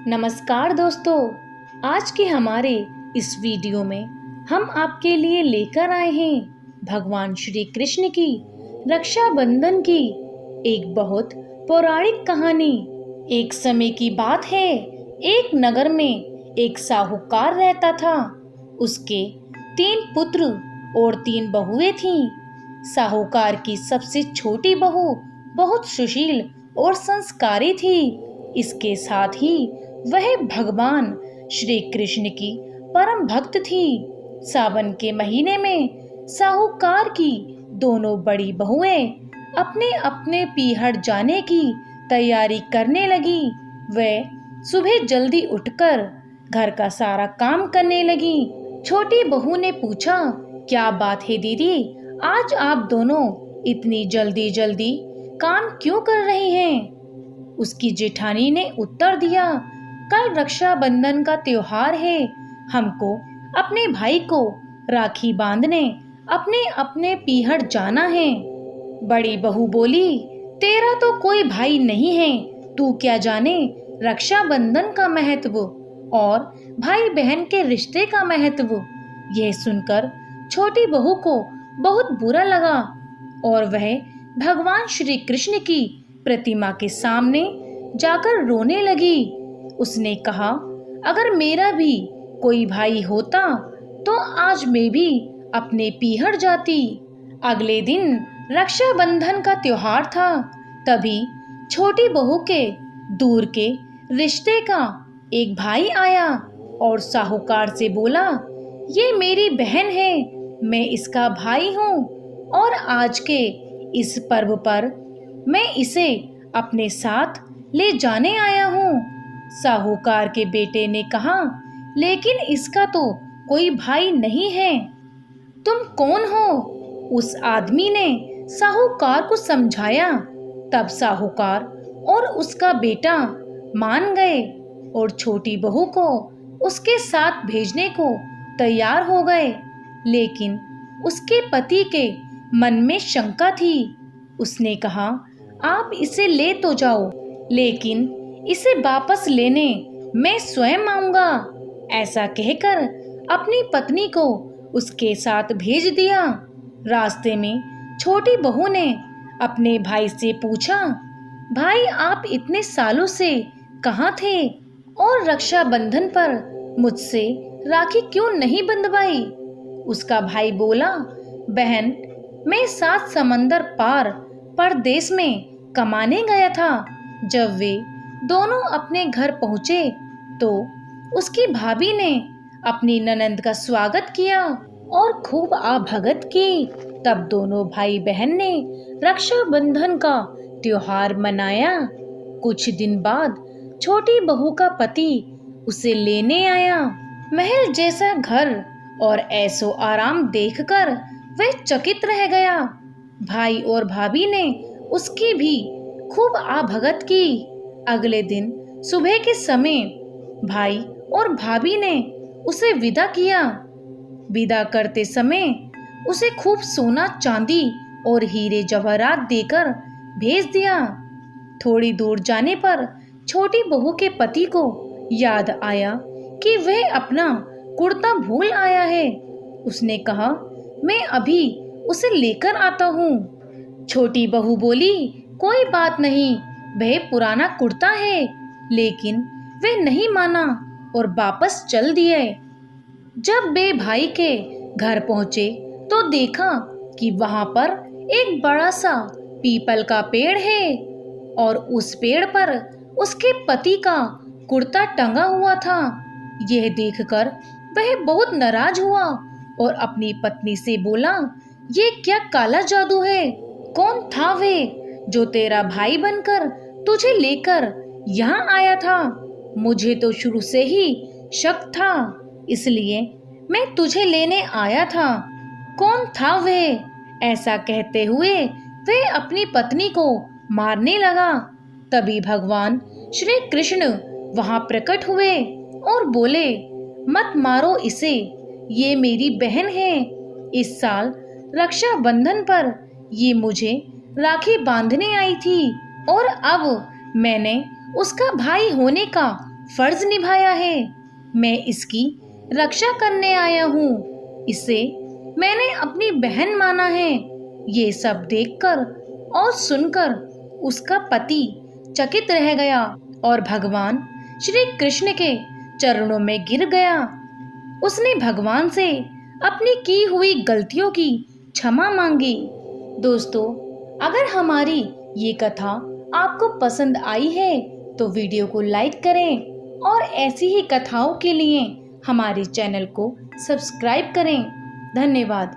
नमस्कार दोस्तों, आज के हमारे इस वीडियो में हम आपके लिए लेकर आए हैं भगवान श्री कृष्ण की रक्षाबंधन की एक बहुत पौराणिक कहानी। एक समय की बात है, एक नगर में एक साहूकार रहता था। उसके 3 पुत्र और 3 बहुएं थीं। साहूकार की सबसे छोटी बहू बहुत सुशील और संस्कारी थी। इसके साथ ही वह भगवान श्री कृष्ण की परम भक्त थी। सावन के महीने में साहूकार की दोनों बड़ी बहुएं अपने अपने पीहर जाने की तैयारी करने लगी। वह सुबह जल्दी उठकर घर का सारा काम करने लगी। छोटी बहू ने पूछा, क्या बात है दीदी, आज आप दोनों इतनी जल्दी जल्दी काम क्यों कर रही हैं? उसकी जेठानी ने उत्तर दिया, कल रक्षाबंधन का त्योहार है। हमको अपने भाई को राखी बांधने अपने अपने पीहर जाना है। बड़ी बहू बोली, तेरा तो कोई भाई नहीं है, तू क्या जाने रक्षाबंधन का महत्व और भाई बहन के रिश्ते का महत्व। यह सुनकर छोटी बहू को बहुत बुरा लगा और वह भगवान श्री कृष्ण की प्रतिमा के सामने जाकर रोने लगी। उसने कहा, अगर मेरा भी कोई भाई होता तो आज मैं भी अपने पीहर जाती। अगले दिन रक्षाबंधन का त्योहार था। तभी छोटी बहू के दूर के रिश्ते का एक भाई आया और साहूकार से बोला, ये मेरी बहन है, मैं इसका भाई हूँ और आज के इस पर्व पर मैं इसे अपने साथ ले जाने आया हूँ। साहूकार के बेटे ने कहा, लेकिन इसका तो कोई भाई नहीं है, तुम कौन हो? उस आदमी ने साहूकार को समझाया। तब साहूकार और उसका बेटा मान गए और छोटी बहू को उसके साथ भेजने को तैयार हो गए। लेकिन उसके पति के मन में शंका थी। उसने कहा, आप इसे ले तो जाओ, लेकिन इसे वापस लेने मैं स्वयं आऊंगा। ऐसा कहकर अपनी पत्नी को उसके साथ भेज दिया। रास्ते में छोटी बहू ने अपने भाई से पूछा, भाई आप इतने सालों से कहाँ थे और रक्षाबंधन पर मुझसे राखी क्यों नहीं बंधवाई? उसका भाई बोला, बहन मैं 7 समंदर पार परदेश में कमाने गया था। जब वे दोनों अपने घर पहुंचे तो उसकी भाभी ने अपनी ननंद का स्वागत किया और खूब आभगत की। तब दोनों भाई बहन ने रक्षाबंधन का त्योहार मनाया। कुछ दिन बाद छोटी बहू का पति उसे लेने आया। महल जैसा घर और ऐसो आराम देखकर वह चकित रह गया। भाई और भाभी ने उसकी भी खूब आभगत की। अगले दिन सुबह के समय भाई और भाभी ने उसे विदा किया। विदा करते समय उसे खूब सोना चांदी और हीरे जवाहरात देकर भेज दिया। थोड़ी दूर जाने पर छोटी बहू के पति को याद आया कि वह अपना कुर्ता भूल आया है। उसने कहा, मैं अभी उसे लेकर आता हूँ। छोटी बहू बोली, कोई बात नहीं, वह पुराना कुर्ता है। लेकिन वह नहीं माना और वापस चल दिए। जब वे भाई के घर पहुंचे तो देखा कि वहां पर एक बड़ा सा पीपल का पेड़ है और उस पेड़ पर उसके पति का कुर्ता टंगा हुआ था। यह देखकर वह बहुत नाराज हुआ और अपनी पत्नी से बोला, ये क्या काला जादू है? कौन था वे जो तेरा भाई बनकर तुझे लेकर यहाँ आया था? मुझे तो शुरू से ही शक था, इसलिए मैं तुझे लेने आया था। कौन था वे? ऐसा कहते हुए वे अपनी पत्नी को मारने लगा। तभी भगवान श्री कृष्ण वहां प्रकट हुए और बोले, मत मारो इसे, ये मेरी बहन है। इस साल रक्षाबंधन पर ये मुझे राखी बांधने आई थी और अब मैंने उसका भाई होने का फर्ज निभाया है। मैं इसकी रक्षा करने आया हूँ। इसे मैंने अपनी बहन माना है। ये सब देखकर और सुनकर उसका पति चकित रह गया और भगवान श्री कृष्ण के चरणों में गिर गया। उसने भगवान से अपनी की हुई गलतियों की क्षमा मांगी। दोस्तों, अगर हमारी ये कथा आपको पसंद आई है तो वीडियो को लाइक करें और ऐसी ही कथाओं के लिए हमारे चैनल को सब्सक्राइब करें। धन्यवाद।